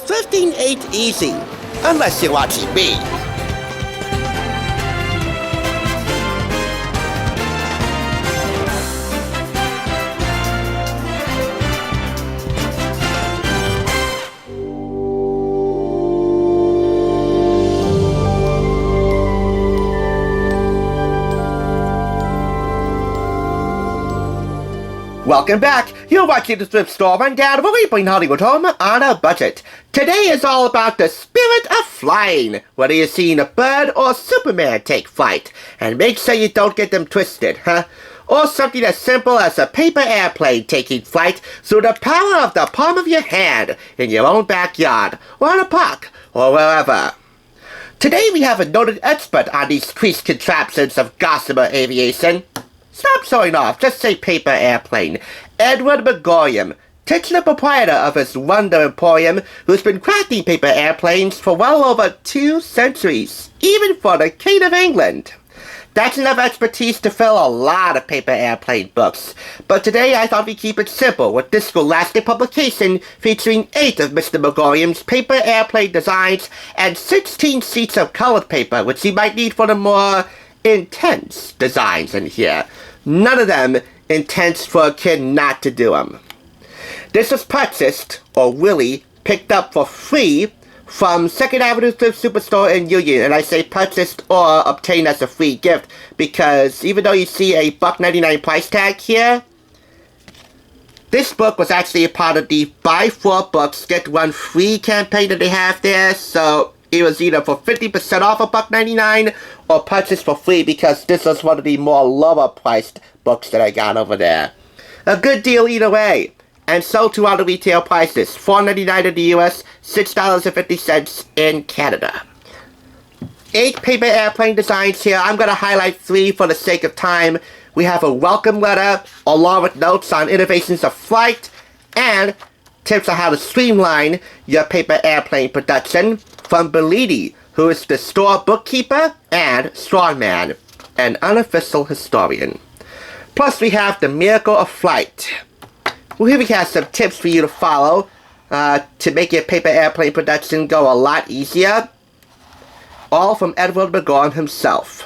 thrifting ain't easy, unless you're watching me. Welcome back. You're watching the Thrift Store Rundown, where we bring Hollywood home on a budget. Today is all about the spirit of flying, whether you're seeing a bird or Superman take flight. And make sure you don't get them twisted, huh? Or something as simple as a paper airplane taking flight through the power of the palm of your hand in your own backyard, or in a park, or wherever. Today we have a noted expert on these creased contraptions of gossamer aviation. Stop showing off, just say paper airplane. Edward Magorium, titular proprietor of his Wonder Emporium, who's been crafting paper airplanes for well over 2 centuries, even for the King of England. That's enough expertise to fill a lot of paper airplane books. But today I thought we'd keep it simple with this scholastic publication featuring 8 of Mr. Magorium's paper airplane designs and 16 sheets of colored paper, which you might need for the more intense designs in here. None of them intense for a kid not to do them. This was purchased, or really picked up for free, from 2nd Avenue Thrift Superstore in Union. And I say purchased or obtained as a free gift because even though you see a $1.99 price tag here, this book was actually a part of the buy 4 books, get 1 free campaign that they have there. So it was either for 50% off of $1.99 or purchased for free because this was one of the more lower priced books that I got over there. A good deal either way. And so too are the retail prices. $4.99 in the US, $6.50 in Canada. 8 paper airplane designs here. I'm going to highlight 3 for the sake of time. We have a welcome letter along with notes on innovations of flight and tips on how to streamline your paper airplane production from Bellini, who is the store bookkeeper and strongman, an unofficial historian. Plus we have the miracle of flight. Here we have some tips for you to follow to make your paper airplane production go a lot easier. All from Edward Magorium himself.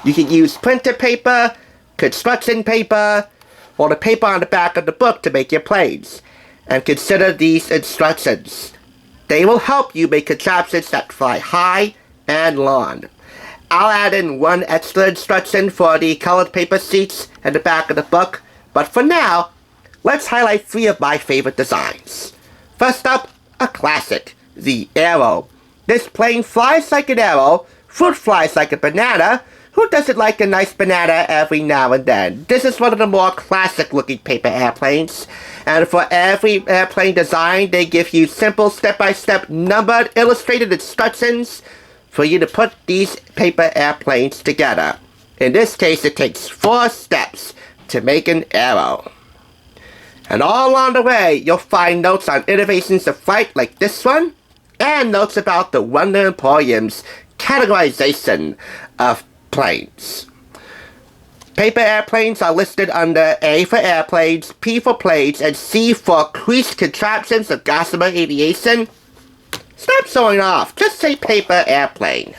You can use printer paper, construction paper, or the paper on the back of the book to make your planes. And consider these instructions. They will help you make contraptions that fly high and long. I'll add in 1 extra instruction for the colored paper sheets at the back of the book, but for now, let's highlight 3 of my favorite designs. First up, a classic, the arrow. This plane flies like an arrow, fruit flies like a banana. Who doesn't like a nice banana every now and then? This is one of the more classic looking paper airplanes. And for every airplane design, they give you simple step-by-step numbered illustrated instructions for you to put these paper airplanes together. In this case, it takes 4 steps to make an arrow. And all along the way, you'll find notes on innovations of flight like this one, and notes about the Wonder Emporium's categorization of planes. Paper airplanes are listed under A for airplanes, P for planes, and C for creased contraptions of gossamer aviation. Stop showing off, just say paper airplane.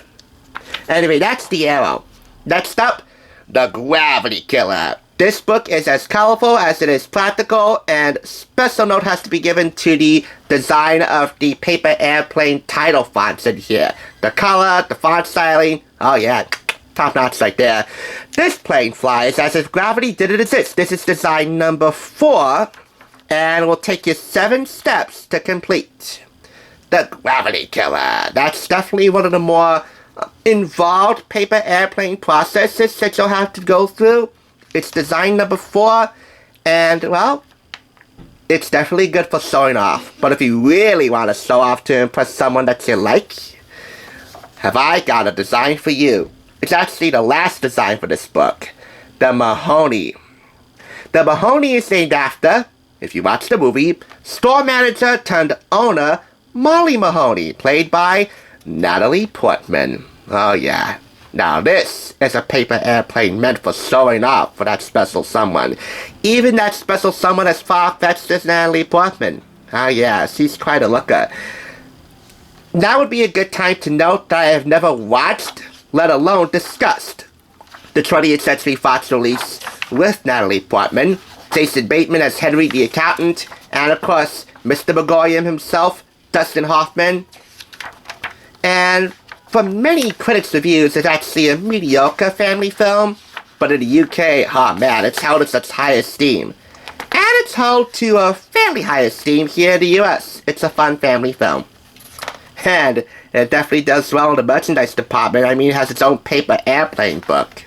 Anyway, that's the arrow. Next up, the Gravity Killer. This book is as colorful as it is practical, and special note has to be given to the design of the paper airplane title fonts in here. The color, the font styling, oh yeah, top notch right there. This plane flies as if gravity didn't exist. This is design number 4, and will take you 7 steps to complete. The Gravity Killer. That's definitely one of the more involved paper airplane processes that you'll have to go through. It's design number 4, and, well, it's definitely good for showing off. But if you really want to show off to impress someone that you like, have I got a design for you. It's actually the last design for this book, the Mahoney. The Mahoney is named after, if you watch the movie, store manager turned owner Molly Mahoney, played by Natalie Portman. Oh yeah. Now this is a paper airplane meant for showing off for that special someone. Even that special someone as far-fetched as Natalie Portman. Oh yeah, she's quite a looker. Now would be a good time to note that I have never watched, let alone discussed, the 20th Century Fox release with Natalie Portman, Jason Bateman as Henry the Accountant, and of course, Mr. Magorium himself, Dustin Hoffman. And from many critics' reviews, it's actually a mediocre family film, but in the UK, oh man, it's held in such high esteem. And it's held to a fairly high esteem here in the US. It's a fun family film. And it definitely does well in the merchandise department. I mean, it has its own paper airplane book.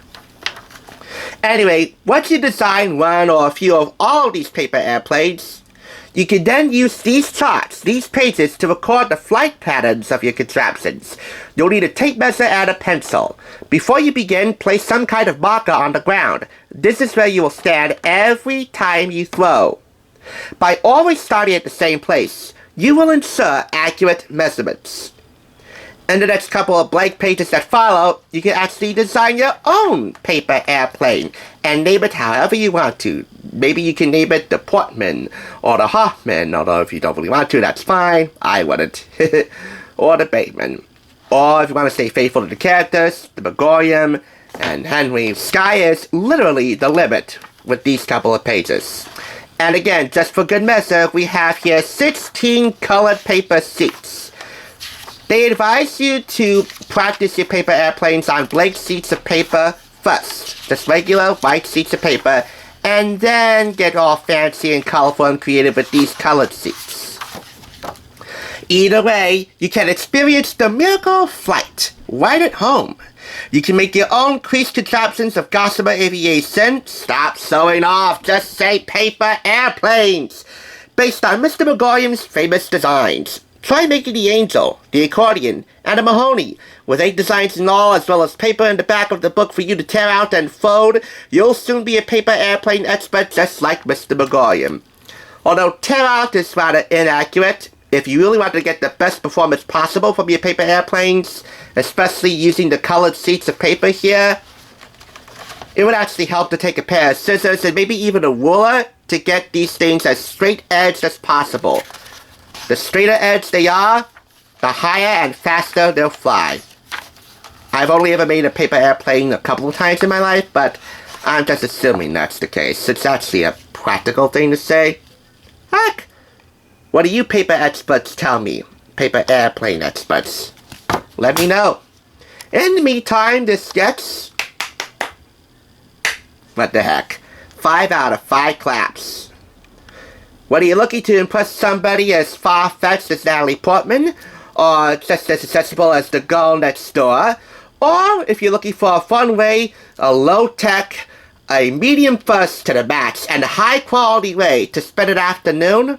Anyway, once you design one or a few of all these paper airplanes, you can then use these charts, these pages, to record the flight patterns of your contraptions. You'll need a tape measure and a pencil. Before you begin, place some kind of marker on the ground. This is where you will stand every time you throw. By always starting at the same place, you will ensure accurate measurements. In the next couple of blank pages that follow, you can actually design your own paper airplane and name it however you want to. Maybe you can name it the Portman or the Hoffman, although if you don't really want to, that's fine. I wouldn't. Or the Bateman. Or if you want to stay faithful to the characters, the Magorium and Henry. Sky is literally the limit with these couple of pages. And again, just for good measure, we have here 16 colored paper sheets. They advise you to practice your paper airplanes on blank sheets of paper first. Just regular white sheets of paper. And then get all fancy and colorful and creative with these colored sheets. Either way, you can experience the miracle of flight right at home. You can make your own creased contraptions of gossamer aviation. Stop showing off, just say paper airplanes. Based on Mr. Magorium's famous designs. Try making the Angel, the Accordion, and the Mahoney. With 8 designs in all, as well as paper in the back of the book for you to tear out and fold, you'll soon be a paper airplane expert just like Mr. Magorium. Although tear out is rather inaccurate, if you really want to get the best performance possible from your paper airplanes, especially using the colored sheets of paper here, it would actually help to take a pair of scissors and maybe even a ruler to get these things as straight edged as possible. The straighter edge they are, the higher and faster they'll fly. I've only ever made a paper airplane a couple of times in my life, but I'm just assuming that's the case. It's actually a practical thing to say. Heck, what do you paper experts tell me? Paper airplane experts. Let me know. In the meantime, this gets... what the heck? 5 out of 5 claps. Whether you're looking to impress somebody as far-fetched as Natalie Portman, or just as accessible as the girl next door, or if you're looking for a fun way, a low-tech, a medium first to the max, and a high-quality way to spend an afternoon,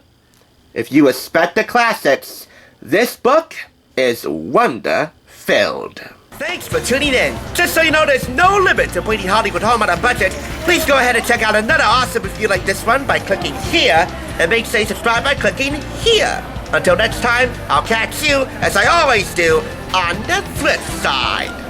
if you respect the classics, this book is wonder-filled. Thanks for tuning in. Just so you know, there's no limit to bringing Hollywood home on a budget. Please go ahead and check out another awesome review like this one by clicking here, and make sure you subscribe by clicking here. Until next time, I'll catch you, as I always do, on the flip side.